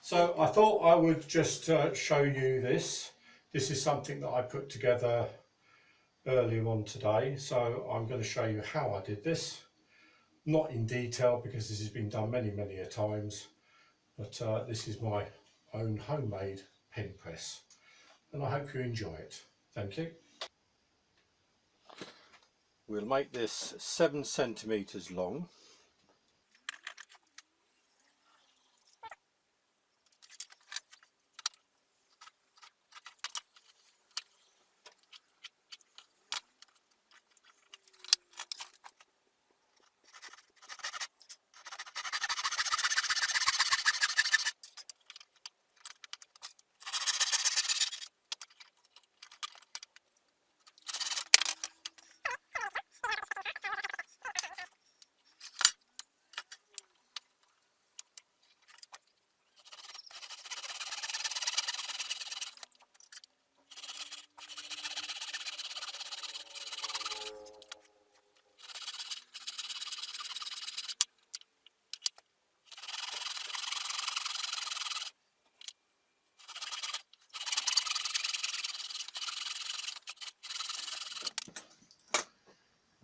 So I thought I would just show you this. This is something that I put together earlier on today. So I'm going to show you how I did this. Not in detail because this has been done many a times. But this is my own homemade pen press. And I hope you enjoy it. Thank you. We'll make this 7 centimetres long.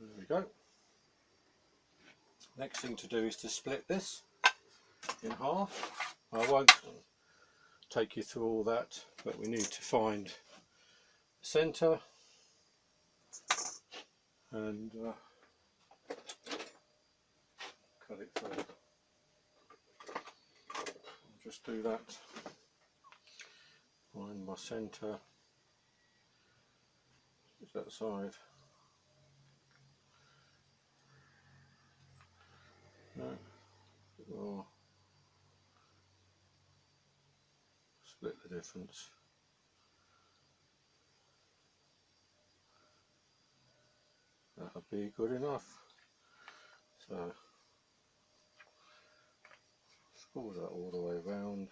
There we go. Next thing to do is to split this in half. I won't take you through all that, but we need to find the centre and cut it through. I'll just do that. Find my centre. Is that side? No. Or split the difference. That'll be good enough. So screw that all the way around.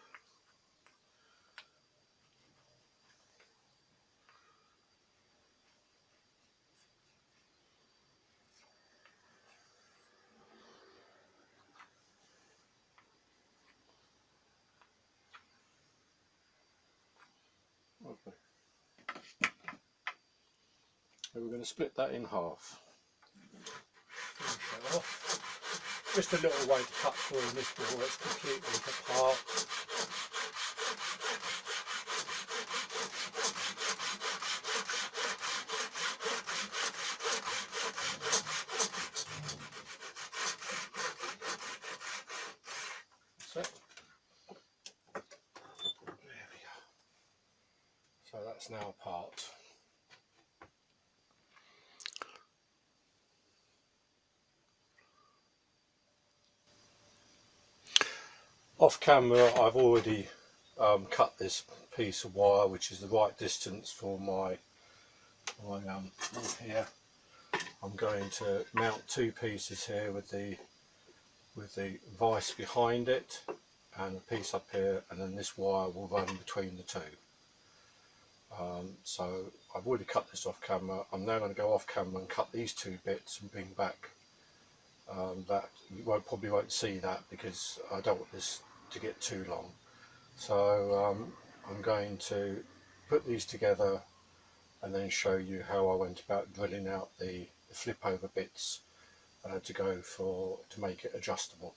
Okay. And we're going to split that in half. Just a little way to cut through this before it's completely apart. So, there we go. So that's now apart. Off camera I've already cut this piece of wire, which is the right distance for my here. I'm going to mount two pieces here with the vise behind it and a piece up here, and then this wire will run between the two. So I've already cut this off camera. I'm now going to go off camera and cut these two bits and bring back that. You probably won't see that because I don't want this to get too long. So I'm going to put these together and then show you how I went about drilling out the flip over bits to make it adjustable.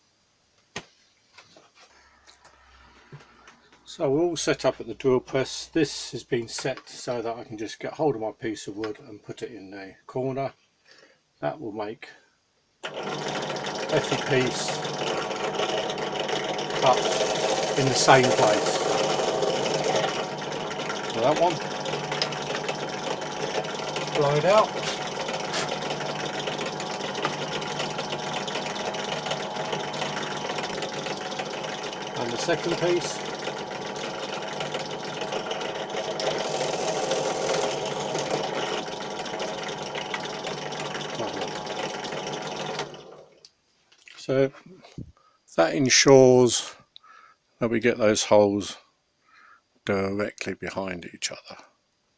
So we're all set up at the drill press. This has been set so that I can just get hold of my piece of wood and put it in the corner. That will make every piece cut in the same place. So that one, blow it out. And the second piece. So that ensures that we get those holes directly behind each other.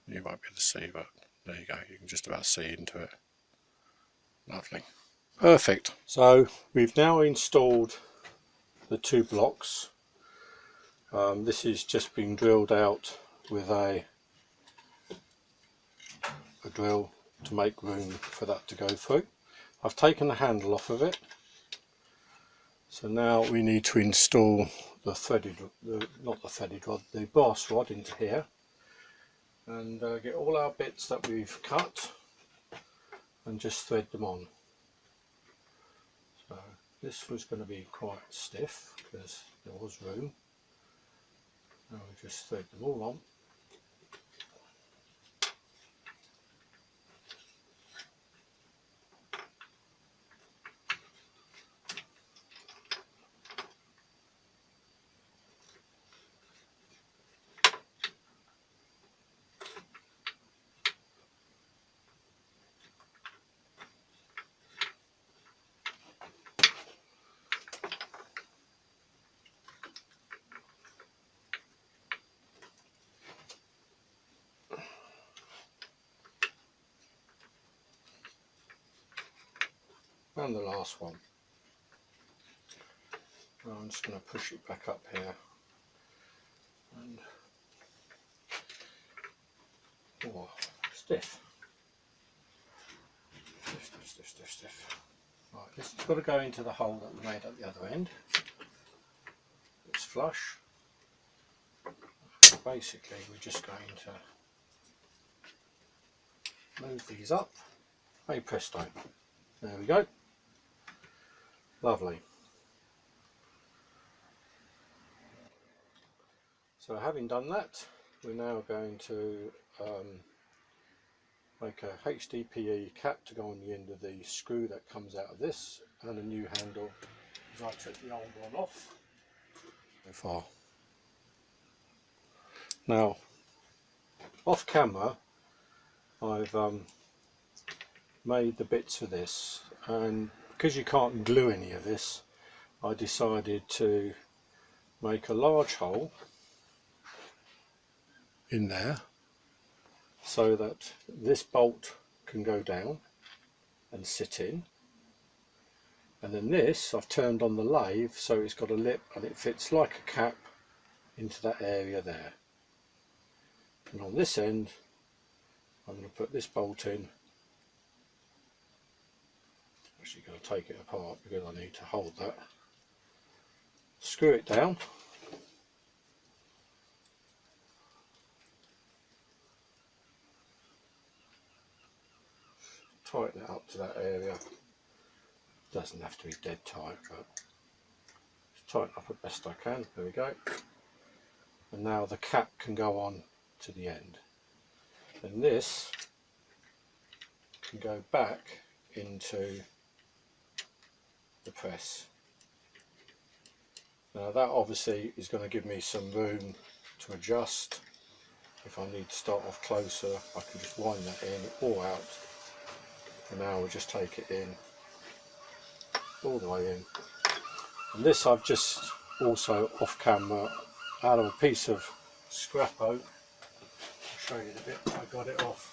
You won't be able to see, but there you go, you can just about see into it. Lovely. Perfect. So we've now installed the two blocks, This is just being drilled out with a drill to make room for that to go through. I've taken the handle off of it, so now we need to install the threaded, not the threaded rod, the brass rod into here, and get all our bits that we've cut and just thread them on. So this was going to be quite stiff because there was room. Now we just thread them all on. And the last one. Now I'm just going to push it back up here and stiff. Stiff. Right, this has got to go into the hole that we made at the other end. It's flush. Basically we're just going to move these up. Hey presto. There we go. Lovely. So having done that, we're now going to make a HDPE cap to go on the end of the screw that comes out of this, and a new handle, because I took the old one off so far. Now, off camera, I've made the bits for this, and because you can't glue any of this, I decided to make a large hole in there so that this bolt can go down and sit in, and then this I've turned on the lathe so it's got a lip and it fits like a cap into that area there. And on this end I'm going to put this bolt in. Actually going to take it apart because I need to hold that. Screw it down. Tighten it up to that area. Doesn't have to be dead tight, but just tighten up as best I can. There we go. And now the cap can go on to the end. And this can go back into the press. Now that obviously is going to give me some room to adjust. If I need to start off closer, I can just wind that in or out. And now we'll just take it in, all the way in. And this I've just also off camera out of a piece of scrap oak. I'll show you the bit I got it off.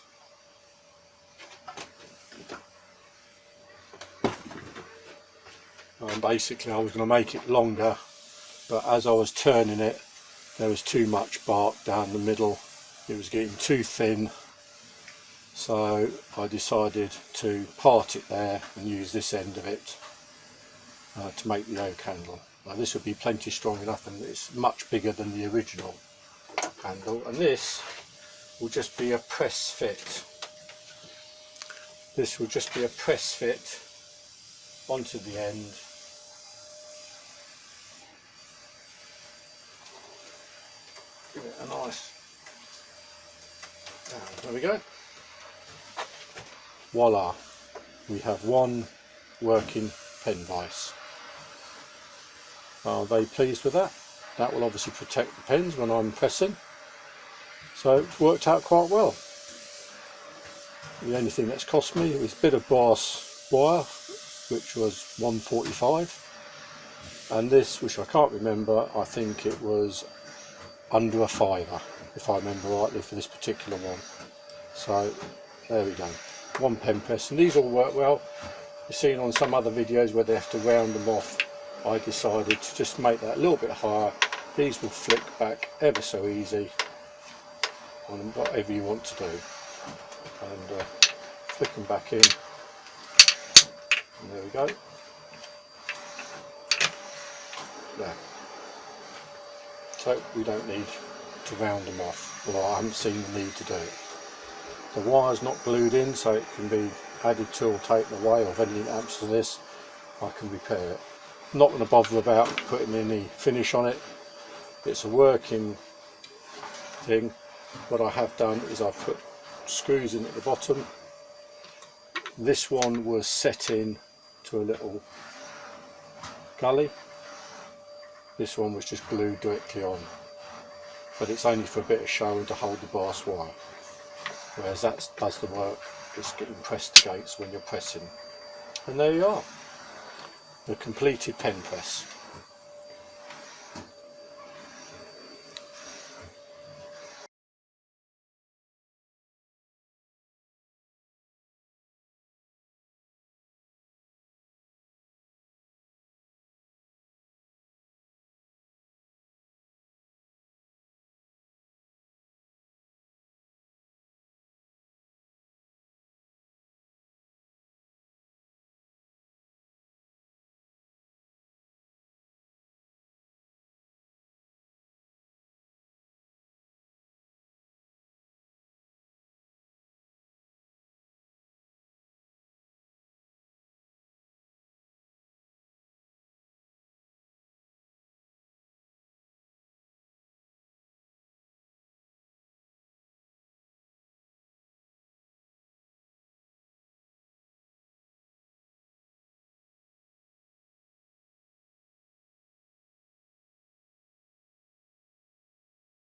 Basically I was going to make it longer, but as I was turning it there was too much bark down the middle. It was getting too thin, so I decided to part it there and use this end of it to make the oak handle. Now this would be plenty strong enough, and it's much bigger than the original handle, and this will just be a press fit. This will just be a press fit onto the end. Give it a nice, there we go. Voila, we have one working pen vise. Are they pleased with that? That will obviously protect the pens when I'm pressing, so it's worked out quite well. The only thing that's cost me is a bit of brass wire, which was £1.45, and this, which I can't remember, I think it was under a £5, if I remember rightly, for this particular one. So there we go, one pen press, and these all work well. You've seen on some other videos where they have to round them off. I decided to just make that a little bit higher These will flick back ever so easy on whatever you want to do, and flick them back in, and there we go. There. So we don't need to round them off, although I haven't seen the need to do it. The wire's not glued in, so it can be added to or taken away, or if anything happens to this, I can repair it. I'm not going to bother about putting any finish on it. It's a working thing. What I have done is I've put screws in at the bottom. This one was set in to a little gully. This one was just glued directly on, but it's only for a bit of show and to hold the brass wire, whereas that does the work. It's getting pressed against when you're pressing. And there you are, the completed pen press.